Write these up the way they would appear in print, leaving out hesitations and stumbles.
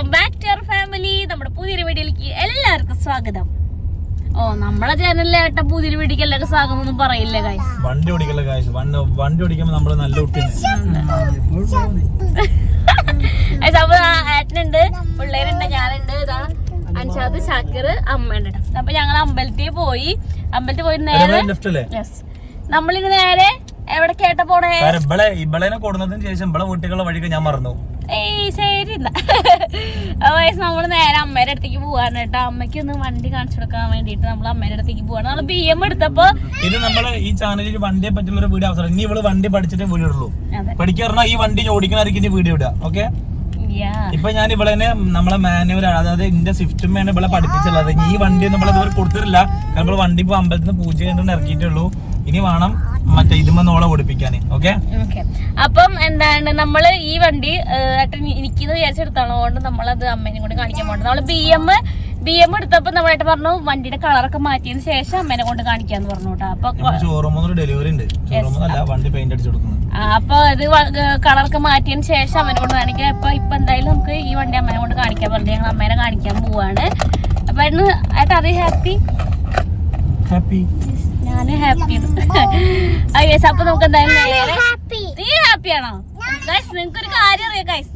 Welcome back to our family. നമ്മുടെ പുതിയൊരു വീഡിയോയിലേക്ക് എല്ലാവർക്കും സ്വാഗതം. നമ്മളെ ചാനലിലെ പുതിയൊരു വീഡിയോക്ക് എല്ലാവർക്കും സ്വാഗതം ഒന്നും പറയില്ല ഗൈസ്. വണ്ടി ഓടിക്കല്ല ഗൈസ്, വണ്ടി ഓടിക്കുമ്പോ നമ്മള് നല്ല അപ്പൊ ഏട്ടനുണ്ട്, പിള്ളേരുണ്ട്, ഞാനുണ്ട്, ഇതാ അൻഷാദ്, ഷാക്കിർ, അമ്മയുണ്ട്. അപ്പൊ ഞങ്ങൾ അമ്പലത്തിൽ പോയി നേരെ നമ്മളിന് നേരെ എവിടെ കേട്ട പോണേ ഇബളേനെ കൊടുന്നതിന് ശേഷം ഇബളെ വീട്ടുകളുടെ വഴിക്ക് ഞാൻ മറന്നു. ശരി നമ്മള് നേരെ അമ്മേടെ അടുത്തേക്ക് പോവാണ് കേട്ടോ. അമ്മയ്ക്ക് ഒന്ന് വണ്ടി കാണിച്ചു കൊടുക്കാൻ വേണ്ടിട്ട് നമ്മൾ അമ്മേടെ അടുത്തേക്ക് പോവാണ്. നമ്മള് BM എടുത്തപ്പോ ഇത് നമ്മള് ഈ ചാനലിൽ വണ്ടിയെ പറ്റിയുള്ള ഒരു വീഡിയോ അവസരം. ഇനി ഇവള് വണ്ടി പഠിച്ചിട്ടേ വീഡിയോ ഉള്ളൂ. പഠിക്കാറുള്ള ഈ വണ്ടി ഓടിക്കണായിരിക്കും ഇനി വീഡിയോ ഇടുക. ഓക്കെ, ഇപ്പൊ ഞാൻ ഇവളെന്നെ നമ്മളെ മാനുവൽ, അതായത് എന്റെ സ്വിഫ്റ്റുമാണ് ഇവളെ പഠിപ്പിച്ചുള്ളത്. ഈ വണ്ടി നമ്മളെ ഇതുവരെ കൊടുത്തിട്ടില്ല. കാരണം വണ്ടി ഇപ്പൊ അമ്പലത്തിന് പൂജ ചെയ്തിട്ട് ഇറക്കിയിട്ടുള്ളൂ. ഇനി വേണം മറ്റേ ഇതുമെന്നോളെ ഓടിപ്പിക്കാന്. ഓക്കെ, അപ്പം എന്താണ് നമ്മള് ഈ വണ്ടി എനിക്കിന്ന് വിചാരിച്ചെടുത്താണോ കൊണ്ട് നമ്മളത് അമ്മേനെ കൊണ്ട് കാണിക്കാൻ പോകണ്ട. നമ്മള് BM എടുത്തപ്പോ നമ്മളായിട്ട് പറഞ്ഞു വണ്ടിയുടെ കളറൊക്കെ മാറ്റിയതിന് ശേഷം അമ്മേനെ കൊണ്ട് കാണിക്കാന്ന് പറഞ്ഞു കേട്ടോ. അപ്പൊ ഷോറൂമിൽ ഡെലിവറി ഉണ്ട്, വണ്ടി പെയിന്റ് അടിച്ചു കൊടുക്കുന്നത്. അപ്പൊ ഇത് കളറൊക്കെ മാറ്റിയതിന് ശേഷം അമ്മേനെ കൊണ്ട് കാണിക്കാം. ഇപ്പൊ എന്തായാലും നമുക്ക് ഈ വണ്ടി അമ്മേനെ കൊണ്ട് കാണിക്കാൻ പറഞ്ഞു. ഞങ്ങൾ അമ്മേനെ കാണിക്കാൻ പോവാണ്. അപ്പൊ ഏട്ടാ അത് ഹാപ്പി ഞാന് ഹാപ്പിയാണ്. അപ്പൊ നമുക്ക് എന്തായാലും നേരെ നീ ഹാപ്പിയാണോ ഗൈസ്? നിങ്ങൾക്കൊരു കാര്യം അറിയാം ഗൈസ്,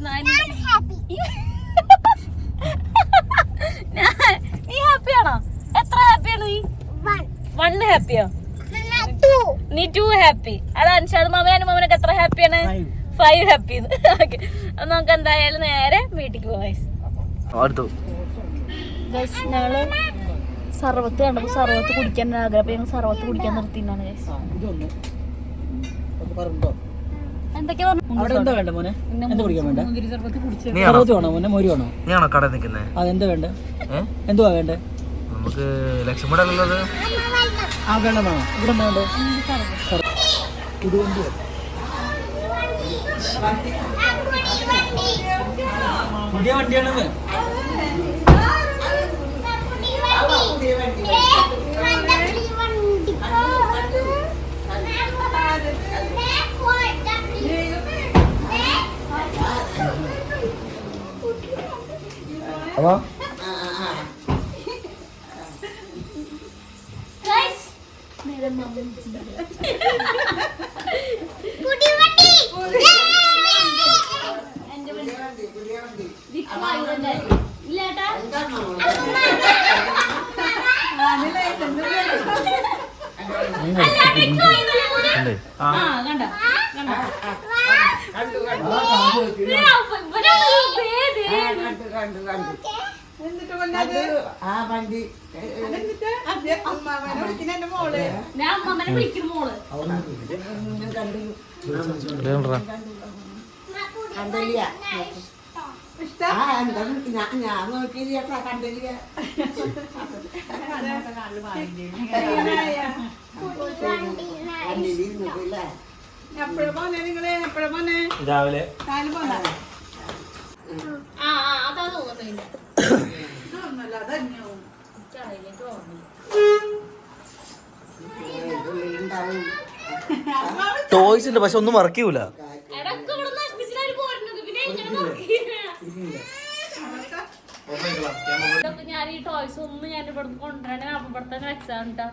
നീ ഹാപ്പിയാണോ? എത്ര ഹാപ്പിയാണ് നീ? 1 ഹാപ്പിയോ? നീ 2 ഹാപ്പി. അത് അൻഷാദ് മാമനും മാമനൊക്കെ എത്ര ഹാപ്പിയാണ്? 5 ഹാപ്പി. ഓക്കെ, അപ്പൊ നമുക്ക് എന്തായാലും നേരെ വീട്ടിക്ക് പോവാം ഗൈസ്. ഞങ്ങള് സർവത്ത് കണ്ടപ്പോ സർവത്ത് കുടിക്കാൻ ആഗ്രഹം, അപ്പൊ ഞങ്ങൾ സർവത്ത് കുടിക്കാൻ നിർത്തിയാണ് ഗൈസ്. എന്തൊക്കെയാ അതെന്താ വേണ്ടേ? എന്തുവാ വേണ്ടേ? നമുക്ക് ലക്ഷ്യപ്പെടാനുള്ളത് ആ വെള്ളം വേണം. ഇവിടെ വേണ്ടേ? പുതിയ വണ്ടിയാണത്. അപ്പൊ ഞാൻ നോക്കിയ കണ്ടില്ല. രാവിലെ ടോയ്സ് ഉണ്ട്, പക്ഷെ ഒന്നും മറക്കൂല. ഞാൻ ഈ ടോയ്സ് ഒന്നും ഞാൻ ഇവിടെ കൊണ്ടുവരണേ അവിടുത്തെ വെച്ചാണ് കേട്ടോ.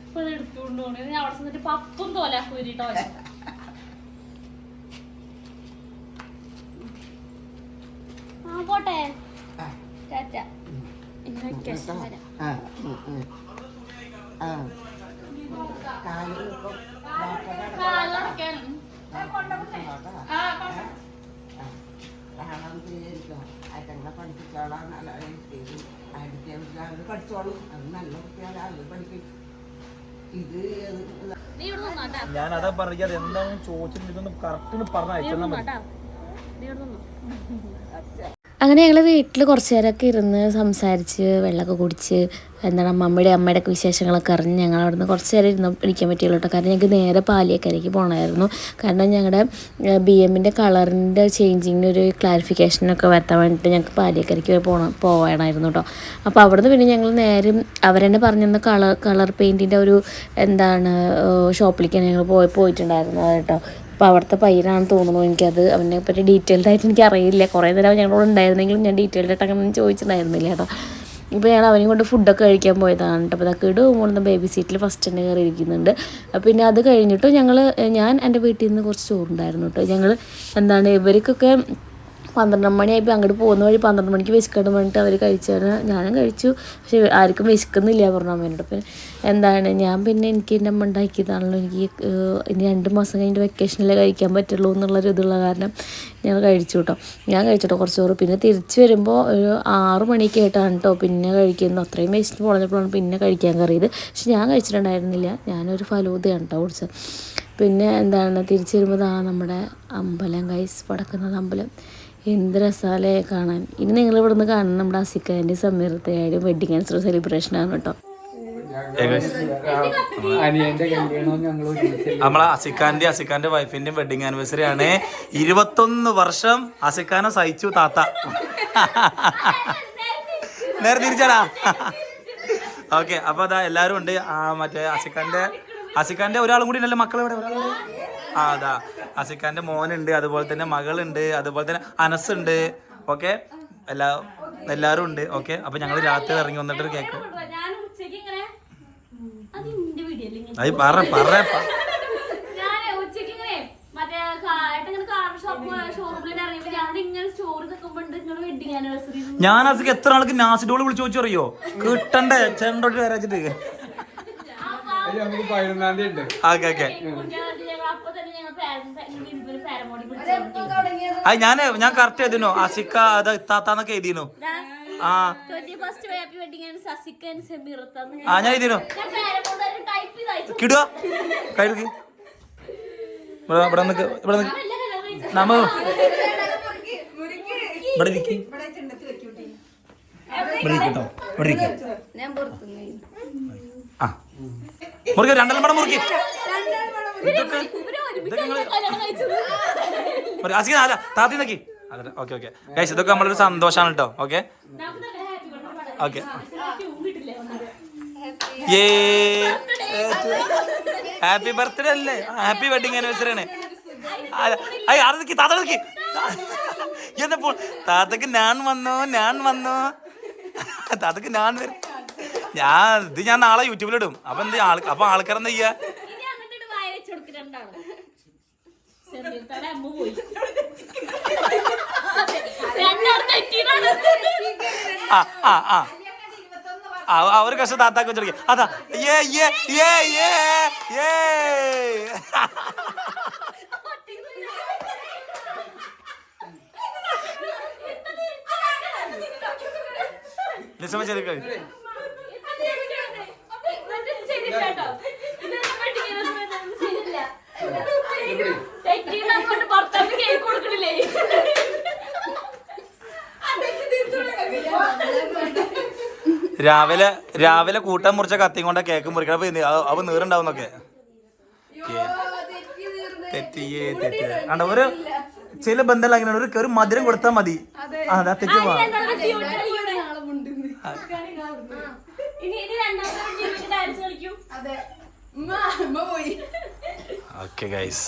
അപ്പൊ അത് എടുത്തുകൊണ്ട് പോണേ. ഞാൻ അവിടെ ചെന്നിട്ട് പപ്പും തോലാക്കും ഈ ടോയ്സ്. പോട്ടെ ചാച്ചാ. പഠിച്ചോളും. അത് നല്ല കുട്ടികളെ അത് പഠിക്കും. ഞാൻ അതാ പറയാ, എന്താണെന്ന് ചോദിച്ചിട്ട് ഇതൊന്ന് കറക്റ്റ് പറഞ്ഞ. അങ്ങനെ ഞങ്ങൾ വീട്ടിൽ കുറച്ച് നേരമൊക്കെ ഇരുന്ന് സംസാരിച്ച് വെള്ളമൊക്കെ കുടിച്ച് എന്താണ് അമ്മയുടെ ഒക്കെ വിശേഷങ്ങളൊക്കെ അറിഞ്ഞ് ഞങ്ങൾ അവിടെ നിന്ന് കുറച്ച് നേരം ഇരുന്ന് ഇരിക്കാൻ പറ്റിയുള്ളൂ കേട്ടോ. കാരണം ഞങ്ങൾക്ക് നേരെ പാലിയേക്കരയ്ക്ക് പോകണമായിരുന്നു. കാരണം ഞങ്ങളുടെ BMൻ്റെ കളറിൻ്റെ ചേഞ്ചിങ്ങിന് ഒരു ക്ലാരിഫിക്കേഷനൊക്കെ വരുത്താൻ വേണ്ടിയിട്ട് ഞങ്ങൾക്ക് പാലിയേക്കരയ്ക്ക് പോകണമായിരുന്നു കേട്ടോ. അപ്പോൾ അവിടുന്ന് പിന്നെ ഞങ്ങൾ നേരെ അവരെന്നെ പറഞ്ഞിരുന്ന കളർ പെയിൻറ്റിൻ്റെ ഒരു എന്താണ് ഷോപ്പിലേക്കാണ് ഞങ്ങൾ പോയിട്ടുണ്ടായിരുന്നത് കേട്ടോ. അപ്പോൾ അവിടുത്തെ പയ്യനാണ് തോന്നുന്നു. എനിക്കത് അവനെ പറ്റി ഡീറ്റെയിൽഡായിട്ട് എനിക്ക് അറിയില്ല. കുറേ നേരം ഞങ്ങളോട് ഉണ്ടായിരുന്നെങ്കിലും ഞാൻ ഡീറ്റെയിൽഡായിട്ട് അങ്ങനെ ചോദിച്ചിട്ടുണ്ടായിരുന്നില്ല കേട്ടോ. ഇപ്പോൾ ഞങ്ങൾ അവനെയും കൊണ്ട് ഫുഡൊക്കെ കഴിക്കാൻ പോയതാണ് കേട്ടോ. അപ്പോൾ അതൊക്കെ ഇടുമ്പോൾ ബേബി സീറ്റിൽ ഫസ്റ്റ് തന്നെ കയറി ഇരിക്കുന്നുണ്ട്. പിന്നെ അത് കഴിഞ്ഞിട്ട് ഞാൻ എൻ്റെ വീട്ടിൽ നിന്ന് കുറച്ച് ചോറുണ്ടായിരുന്നു കേട്ടോ. ഞങ്ങൾ ഇവർക്കൊക്കെ 12 മണിയായപ്പോൾ അങ്ങോട്ട് പോകുന്ന വഴി 12 മണിക്ക് വിശക്കണം പറഞ്ഞിട്ട് അവർ കഴിച്ചാണ്. ഞാനും കഴിച്ചു. പക്ഷേ ആർക്കും വിശക്കുന്നില്ല പറഞ്ഞു അമ്മേനോട്. പിന്നെ ഞാൻ പിന്നെ എനിക്ക് എൻ്റെ അമ്മ ഉണ്ടാക്കിയതാണല്ലോ. എനിക്ക് ഇനി 2 മാസം കഴിഞ്ഞിട്ട് വെക്കേഷനിലേ കഴിക്കാൻ പറ്റുള്ളൂ എന്നുള്ളൊരു ഇതുള്ള കാരണം ഞാൻ കഴിച്ചു കേട്ടോ. കുറച്ച് ചോറ്. പിന്നെ തിരിച്ച് വരുമ്പോൾ ഒരു 6 മണിക്ക് ആയിട്ടാണ് കേട്ടോ പിന്നെ കഴിക്കുന്നത്. അത്രയും വേസ്റ്റ് പൊളഞ്ഞപ്പോഴാണ് പിന്നെ കഴിക്കാൻ കയറിയത്. പക്ഷെ ഞാൻ കഴിച്ചിട്ടുണ്ടായിരുന്നില്ല. ഞാനൊരു ഫലൂദയാണ് കേട്ടോ കുടിച്ചത്. പിന്നെ തിരിച്ച് വരുമ്പോൾ നമ്മുടെ അമ്പലം ഗൈസ്, പടക്കുന്നത് അമ്പലം. എന്ത് രസാലേ കാണാൻ. ഇനി നിങ്ങൾ ഇവിടെ നിന്ന് കാണുന്ന നമ്മുടെ അസിക്കാൻ്റെ സമീറത്തയുടെ വെഡിങ് ആനിവേഴ്സറി സെലിബ്രേഷനാണ് കേട്ടോ. നമ്മളെ അസിക്കാന്റെ വൈഫിന്റെ വെഡിങ് ആനിവേഴ്സറി ആണ്. 21 വർഷം അസിക്കാനെ സഹിച്ചു താത്ത. നേരെ തിരിച്ചാടാ. ഓക്കെ, അപ്പൊ അതാ എല്ലാരും ഉണ്ട്. മറ്റേ അസിക്കാന്റെ ഒരാളും കൂടി ഉണ്ടല്ലോ. മക്കൾ ഇവിടെ അതാ അസിക്കാന്റെ മോനുണ്ട്, അതുപോലെ തന്നെ മകളുണ്ട്, അതുപോലെ തന്നെ അനസുണ്ട്. ഓക്കെ, എല്ലാരും ഉണ്ട്. ഓക്കെ, അപ്പൊ ഞങ്ങള് രാത്രി ഇറങ്ങി വന്നിട്ടൊരു കേക്ക്. അത് പറ ഞാൻ അസിക്ക് എത്ര ആൾക്ക് നാസിഡോള് വിളിച്ചു ചോദിച്ചറിയോ? കിട്ടണ്ടേ ചെണ്ടോട്ട് വരാച്ചിട്ട്. ഞാൻ കറക്റ്റ് എഴുതിനോ അസിക്ക അത് ഇത്താത്താന്നൊക്കെ എഴുതിനോ. ഞാൻ എഴുതിനോ കിടുക കയ്യിലേക്ക്. മുറുക്കി 2 പടം മുറുക്കി. താത്തി നോക്കി. ഓക്കെ ഓക്കെ ഗൈസ്, ഇതൊക്കെ നമ്മളൊരു സന്തോഷമാണ് കേട്ടോ. ഓക്കെ ഓക്കെ, ഹാപ്പി ബർത്ത്ഡേ അല്ലേ, ഹാപ്പി വെഡിങ് ആനിവേഴ്സറി ആണ്. താത്ത നോക്കി എന്നപ്പോൾ താത്തക്ക് ഞാൻ വന്നു താത്തക്ക് ഞാൻ വരും. ഞാൻ നാളെ യൂട്യൂബിലിടും. അപ്പൊ ആൾക്കാരെന്താ ചെയ്യാ? ഒരു കഷ്ടം താത്താക്ക് വെച്ചെടുക്ക. അതാ രാവിലെ കൂട്ടം മുറിച്ച കത്തിയും കൊണ്ട കേക്ക് മുറിക്കണം. അവ നീറുണ്ടാവുന്നൊക്കെ ഒരു ചില ബന്ധങ്ങൾ അങ്ങനെ ഒരു മധുരം കൊടുത്താൽ മതി. അതാ തെറ്റ്. Okay guys.